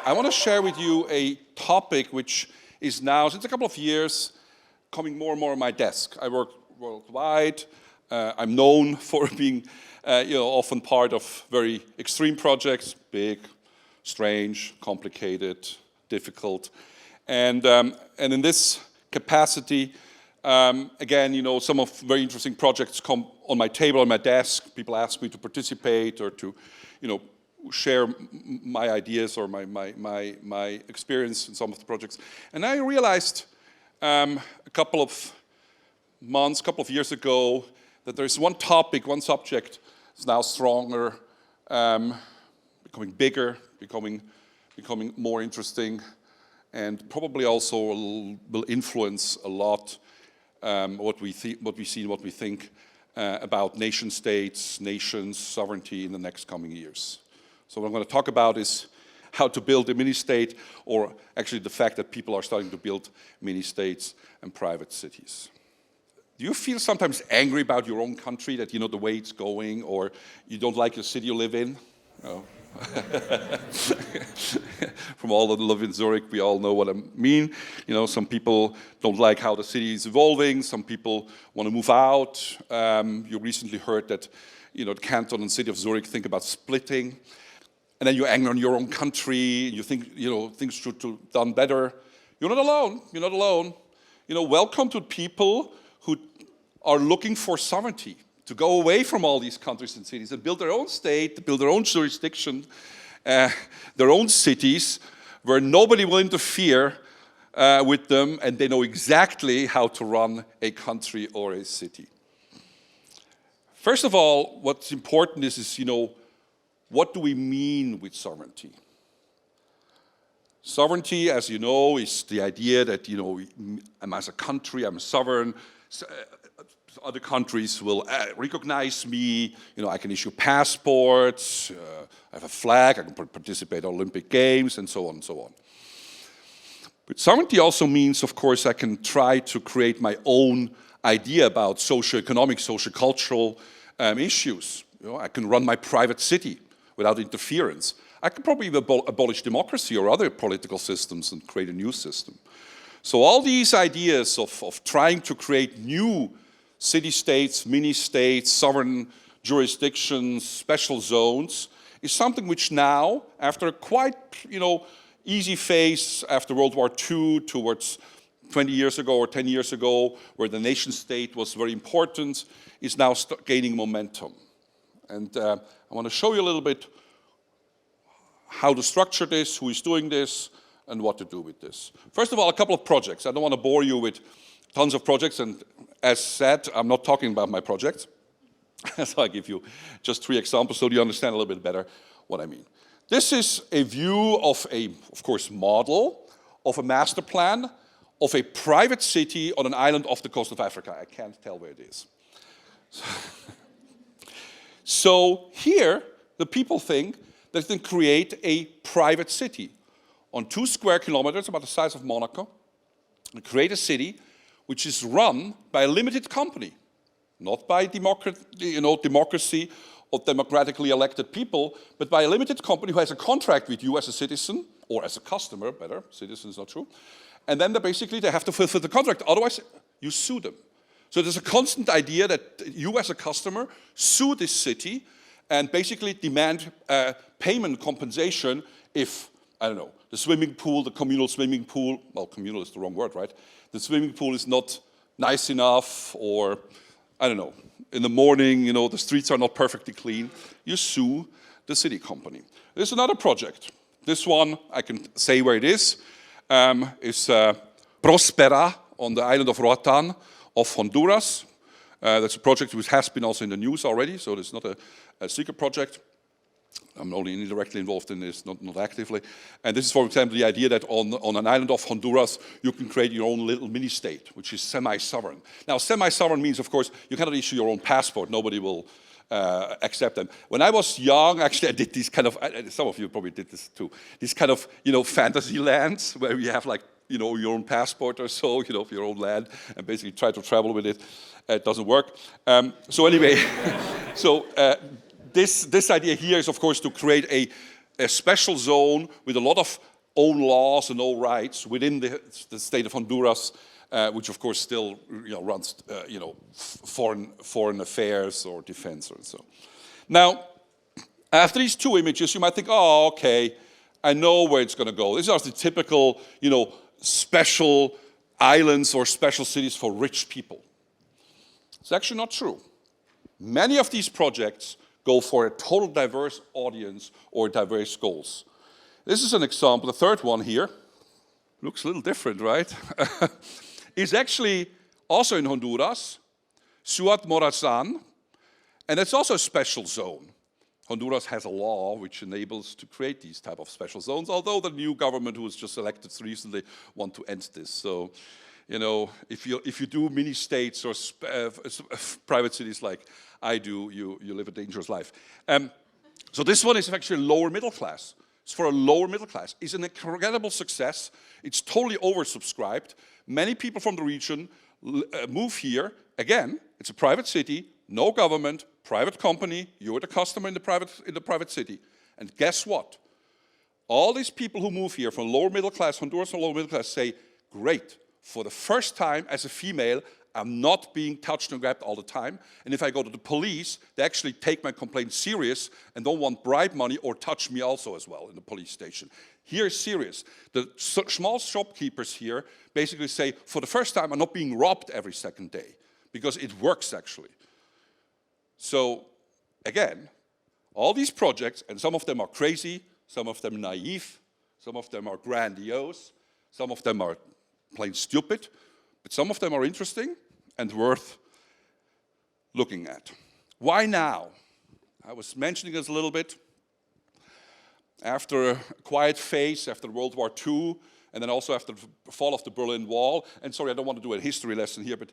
I want to share with you a topic which is now, since a couple of years, coming more and more on my desk. I work worldwide. I'm known for being often part of very extreme projects, big, strange, complicated, difficult. And in this capacity, again, some of very interesting projects come on my table, on my desk. People ask me to participate or to, share my ideas or my experience in some of the projects. And I realized a couple of years ago, that there's one topic, one subject is now stronger, becoming bigger, becoming more interesting, and probably also will influence a lot what we see and what we think about nation states, nations, sovereignty in the next coming years. So what I'm going to talk about is how to build a mini-state, or actually the fact that people are starting to build mini-states and private cities. Do you feel sometimes angry about your own country, that the way it's going, or you don't like the city you live in? No. From all that live in Zurich, we all know what I mean. Some people don't like how the city is evolving. Some people want to move out. You recently heard that the canton and city of Zurich think about splitting. And then you're angry on your own country. You think things should be done better. You're not alone. You're not alone. Welcome to people who are looking for sovereignty, to go away from all these countries and cities and build their own state, build their own jurisdiction, their own cities, where nobody will interfere with them, and they know exactly how to run a country or a city. First of all, what's important is what do we mean with sovereignty? Sovereignty, as you know, is the idea that, I'm as a country, I'm sovereign. Other countries will recognize me. I can issue passports. I have a flag. I can participate in Olympic Games, and so on and so on. But sovereignty also means, of course, I can try to create my own idea about socio-economic, socio-cultural issues. I can run my private city without interference. I could probably abolish democracy or other political systems and create a new system. So all these ideas of trying to create new city-states, mini-states, sovereign jurisdictions, special zones, is something which now, after a quite, easy phase after World War II towards 20 years ago or 10 years ago, where the nation-state was very important, is now gaining momentum. And I want to show you a little bit how to structure this, who is doing this, and what to do with this. First of all, a couple of projects. I don't want to bore you with tons of projects, and as said, I'm not talking about my projects. So I give you just 3 examples so you understand a little bit better what I mean. This is a view of of course, model of a master plan of a private city on an island off the coast of Africa. I can't tell where it is. So here, the people think that they can create a private city on 2 square kilometers, about the size of Monaco, and create a city which is run by a limited company, not by democracy or democratically elected people, but by a limited company who has a contract with you as a citizen, or as a customer, better, citizen is not true, and then they have to fulfill the contract, otherwise you sue them. So there's a constant idea that you as a customer sue this city and basically demand payment compensation if, I don't know, the swimming pool, the communal swimming pool, well, communal is the wrong word, right? The swimming pool is not nice enough, or, I don't know, in the morning, the streets are not perfectly clean. You sue the city company. There's another project. This one, I can say where it is. It's Prospera on the island of Roatan of Honduras. That's a project which has been also in the news already, so it's not a secret project. I'm only indirectly involved in this, not actively. And this is, for example, the idea that on an island of Honduras, you can create your own little mini-state, which is semi-sovereign. Now, semi-sovereign means, of course, you cannot issue your own passport. Nobody will accept them. When I was young, actually, I did these kind of, some of you probably did this too, these kind of, fantasy lands where you have like, your own passport or so, your own land, and basically try to travel with it. It doesn't work. So anyway, this idea here is, of course, to create a special zone with a lot of own laws and own rights within the state of Honduras, which of course still runs foreign affairs or defense or so. Now, after these two images, you might think, oh, okay, I know where it's going to go. These are the typical, special islands or special cities for rich people. It's actually not true. Many of these projects go for a total diverse audience or diverse goals. This is an example, the third one here, looks a little different, right? Is actually also in Honduras, Ciudad Morazan, and it's also a special zone. Honduras has a law which enables to create these type of special zones, although the new government who was just elected recently want to end this. So, if you do mini states or private cities like I do, you live a dangerous life. So this one is actually lower middle class. It's for a lower middle class. It's an incredible success. It's totally oversubscribed. Many people from the region move here. Again, it's a private city, no government, private company. You're the customer in the private city. And guess what? All these people who move here from lower middle class, Honduras and lower middle class, say, great, for the first time as a female, I'm not being touched and grabbed all the time. And if I go to the police, they actually take my complaint serious and don't want bribe money or touch me also as well in the police station. Here is serious. The small shopkeepers here basically say, for the first time, I'm not being robbed every second day, because it works actually. So again, all these projects, and some of them are crazy, some of them naive, some of them are grandiose, some of them are plain stupid, but some of them are interesting and worth looking at. Why now? I was mentioning this a little bit. After a quiet phase, after World War II, and then also after the fall of the Berlin Wall, and sorry, I don't want to do a history lesson here, but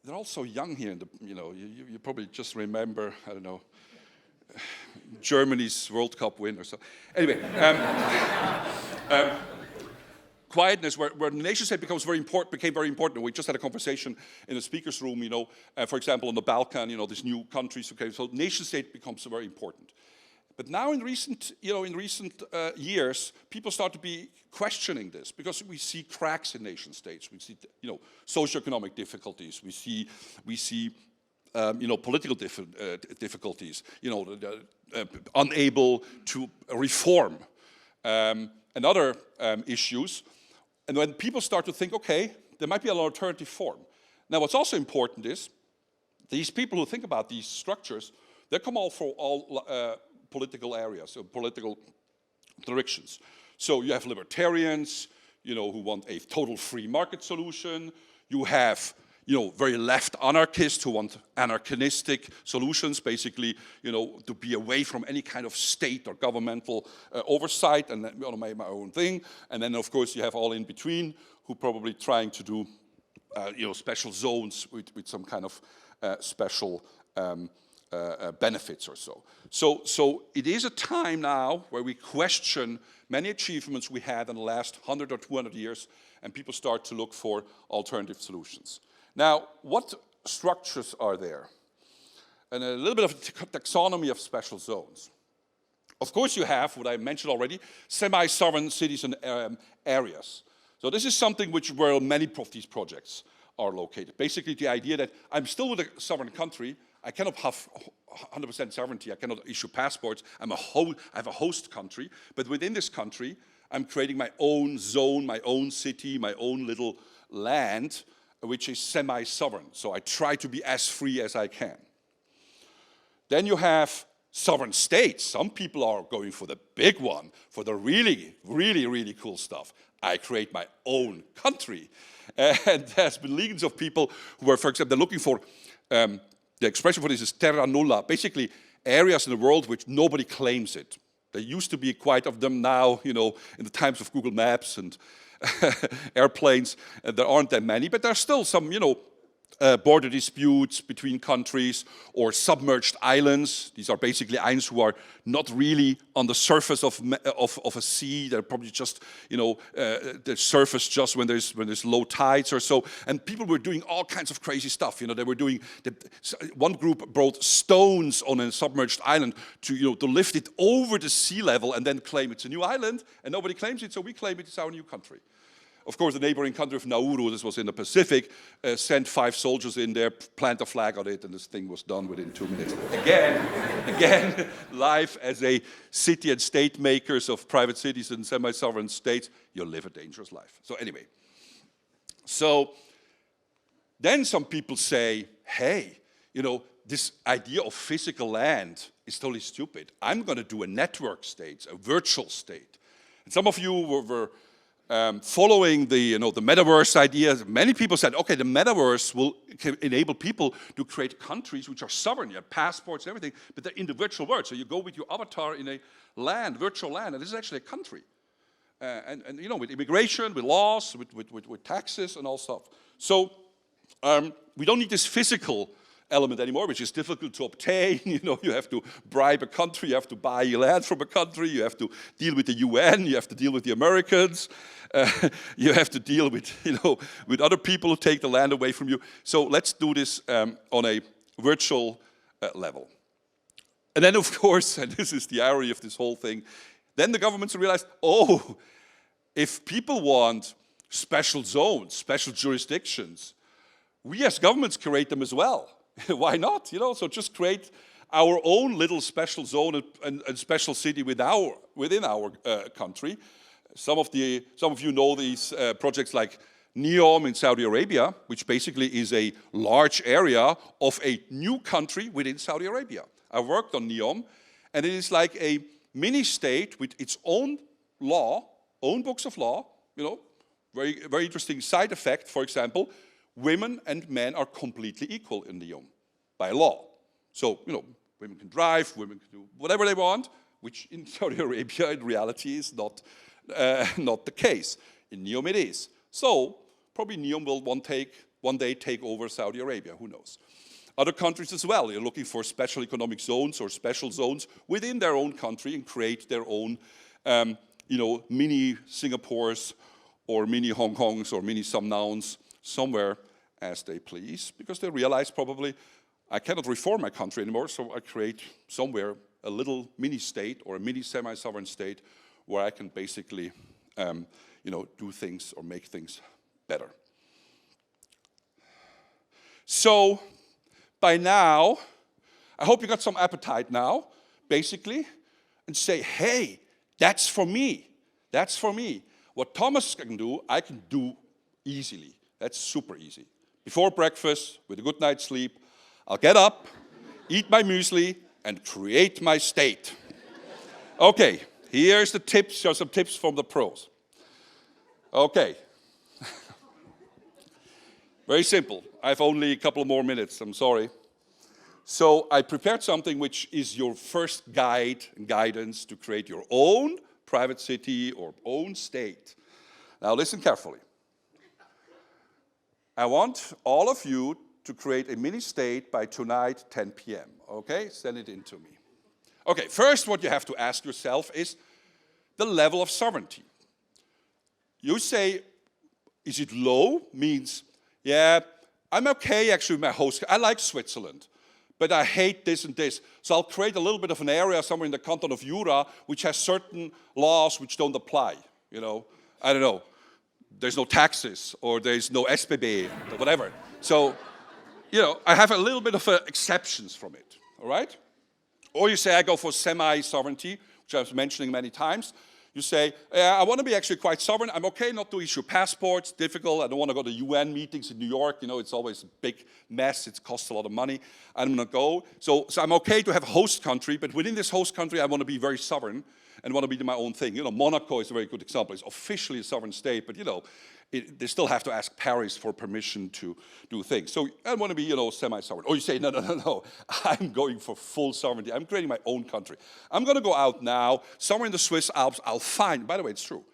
they're all so young here. You probably just remember, I don't know, Germany's World Cup win or so. Anyway, quietness, where nation state became very important. We just had a conversation in the speakers room, for example, on the Balkan, these new countries. Okay, so nation state becomes very important. But now in recent years, people start to be questioning this, because we see cracks in nation states. We see, socioeconomic difficulties. We see political difficulties. Unable to reform, and other issues. And when people start to think, okay, there might be an alternative form. Now, what's also important is these people who think about these structures, they come all from all political areas, or political directions. So you have libertarians, who want a total free market solution. You have, very left anarchists who want anarchistic solutions, basically, to be away from any kind of state or governmental oversight, and then make my own thing. And then, of course, you have all in between who probably trying to do, special zones with some kind of special benefits or so. So it is a time now where we question many achievements we had in the last 100 or 200 years, and people start to look for alternative solutions. Now, what structures are there? And a little bit of a taxonomy of special zones. Of course, you have, what I mentioned already, semi-sovereign cities and areas. So this is something where many of these projects are located. Basically, the idea that I'm still with a sovereign country, I cannot have 100% sovereignty, I cannot issue passports, I have a host country, but within this country, I'm creating my own zone, my own city, my own little land, which is semi-sovereign. So I try to be as free as I can. Then you have sovereign states. Some people are going for the big one, for the really, really, really cool stuff. I create my own country. And there's been legions of people who are, for example, they're looking for, the expression for this is terra nulla, basically areas in the world which nobody claims it. There used to be quite of them now, in the times of Google Maps and airplanes, there aren't that many, but there's still some, border disputes between countries, or submerged islands. These are basically islands who are not really on the surface of a sea. They're probably just, the surface just when there's low tides or so. And people were doing all kinds of crazy stuff. They were doing, one group brought stones on a submerged island to lift it over the sea level and then claim it's a new island. And nobody claims it, so we claim it's our new country. Of course, the neighboring country of Nauru, this was in the Pacific, sent 5 soldiers in there, plant a flag on it, and this thing was done within 2 minutes. Again, life as a city and state makers of private cities and semi-sovereign states, you live a dangerous life. So anyway, then some people say, hey, this idea of physical land is totally stupid. I'm going to do a network state, a virtual state. And some of you were following the metaverse idea. Many people said, okay, the metaverse will enable people to create countries which are sovereign. You have passports and everything, but they're in the virtual world. So you go with your avatar in a virtual land, and this is actually a country. And with immigration, with laws, with taxes and all stuff. So we don't need this physical element anymore, which is difficult to obtain. You have to bribe a country, you have to buy land from a country, you have to deal with the UN, you have to deal with the Americans, you have to deal with, with other people who take the land away from you. So let's do this on a virtual level. And then, of course, and this is the irony of this whole thing, then the governments realized, oh, if people want special zones, special jurisdictions, we as governments create them as well. Why not? So just create our own little special zone and special city within our country. Some of you know these projects like NEOM in Saudi Arabia, which basically is a large area of a new country within Saudi Arabia. I worked on NEOM, and it is like a mini state with its own law, own books of law. Very, very interesting side effect. For example, women and men are completely equal in NEOM by law. So, women can drive, women can do whatever they want, which in Saudi Arabia in reality is not the case. In NEOM it is. So, probably NEOM will one day take over Saudi Arabia, who knows. Other countries as well, they're looking for special economic zones or special zones within their own country and create their own, mini Singapores or mini Hong Kongs or mini Samnauns somewhere as they please, because they realize probably, I cannot reform my country anymore, so I create somewhere a little mini state or a mini semi-sovereign state where I can basically, do things or make things better. So, by now, I hope you got some appetite now, basically, and say, hey, that's for me. That's for me. What Thomas can do, I can do easily. That's super easy. Before breakfast, with a good night's sleep, I'll get up, eat my muesli, and create my state. Okay, here's the tips. Here are some tips from the pros. Okay. Very simple. I have only a couple more minutes, I'm sorry. So I prepared something which is your first guidance to create your own private city or own state. Now listen carefully. I want all of you to create a mini state by tonight, 10 p.m., okay? Send it in to me. Okay, first what you have to ask yourself is the level of sovereignty. You say, is it low? Means, yeah, I'm okay actually with my host. I like Switzerland, but I hate this and this. So I'll create a little bit of an area somewhere in the canton of Jura which has certain laws which don't apply, I don't know. There's no taxes, or there's no SPB, or whatever. So, I have a little bit of exceptions from it, all right? Or you say, I go for semi-sovereignty, which I was mentioning many times. You say, I want to be actually quite sovereign. I'm okay not to issue passports, difficult. I don't want to go to UN meetings in New York. It's always a big mess. It costs a lot of money. I'm not go. So I'm okay to have a host country, but within this host country, I want to be very sovereign and want to be my own thing. Monaco is a very good example. It's officially a sovereign state, but they still have to ask Paris for permission to do things. So I want to be, semi-sovereign. Or you say, no, I'm going for full sovereignty. I'm creating my own country. I'm going to go out now, somewhere in the Swiss Alps, I'll find, by the way, it's true,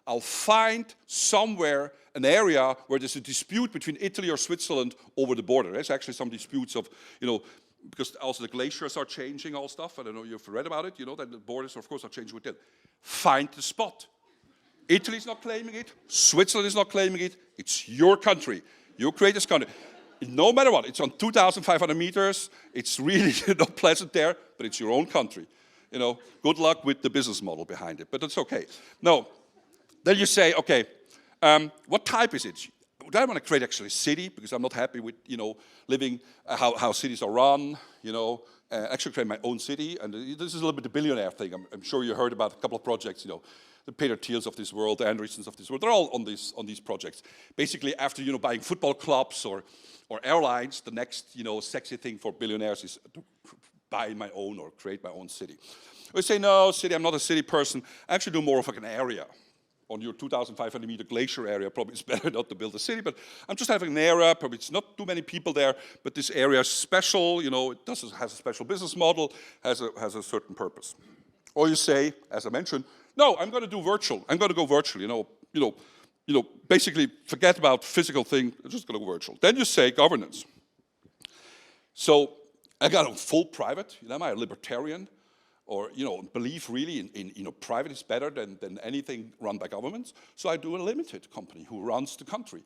I'll find somewhere an area where there's a dispute between Italy or Switzerland over the border. There's actually some disputes of, because also the glaciers are changing, all stuff. I don't know if you've read about it, that the borders, of course, are changing with them. Find the spot. Italy's not claiming it. Switzerland is not claiming it. It's your country. You create this country. No matter what, it's on 2,500 meters. It's really not pleasant there, but it's your own country. Good luck with the business model behind it, but that's okay. No, then you say, okay, what type is it? Do I want to create actually a city? Because I'm not happy with, living, how cities are run, actually create my own city. And this is a little bit the billionaire thing. I'm sure you heard about a couple of projects, the Peter Thiels of this world, the Andreessens of this world. They're all on these projects. Basically, after, buying football clubs or airlines, the next, sexy thing for billionaires is to buy my own or create my own city. We say, no, city, I'm not a city person. I actually do more of like an area. On your 2,500 meter glacier area, probably it's better not to build a city, but I'm just having an area, probably it's not too many people there, but this area is special, it has a special business model, has a certain purpose. Or you say, as I mentioned, no, I'm going to do virtual. I'm going to go virtual, basically forget about physical thing, I'm just going to go virtual. Then you say governance. So I got a full private, I'm a libertarian, or believe really in private is better than anything run by governments. So I do a limited company who runs the country.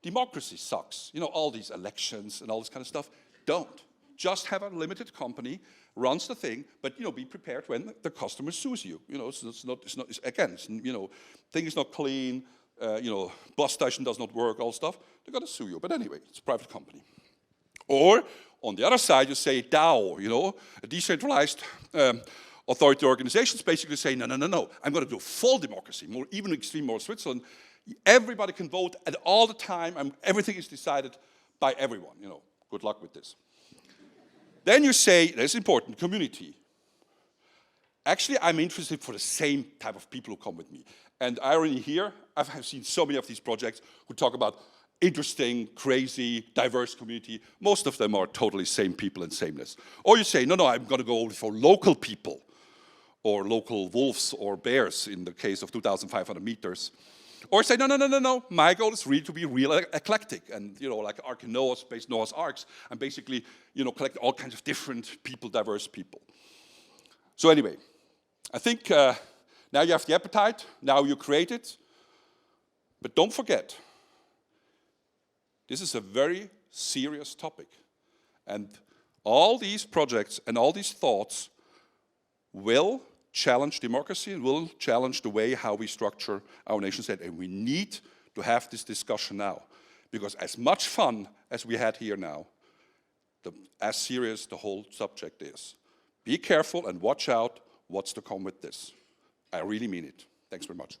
Democracy sucks. All these elections and all this kind of stuff. Don't. Just have a limited company, runs the thing, but be prepared when the customer sues you. Thing is not clean. Bus station does not work. All stuff. They're gonna sue you. But anyway, it's a private company. Or on the other side, you say DAO, a decentralized authority organizations basically say, no, I'm going to do full democracy, even extreme, more Switzerland. Everybody can vote at all the time, everything is decided by everyone, Good luck with this. Then you say, that's important, community. Actually, I'm interested for the same type of people who come with me. And irony here, I've seen so many of these projects who talk about interesting, crazy, diverse community. Most of them are totally same people and sameness. Or you say, no, I'm going to go for local people, or local wolves or bears in the case of 2,500 meters. Or say, no, my goal is really to be real eclectic. And, like Ark and Noah, space Noah's Arks, and basically, collect all kinds of different people, diverse people. So anyway, I think now you have the appetite, now you create it, but don't forget, this is a very serious topic. And all these projects and all these thoughts will challenge democracy and will challenge the way how we structure our nation state. And we need to have this discussion now. Because as much fun as we had here now, as serious the whole subject is. Be careful and watch out what's to come with this. I really mean it. Thanks very much.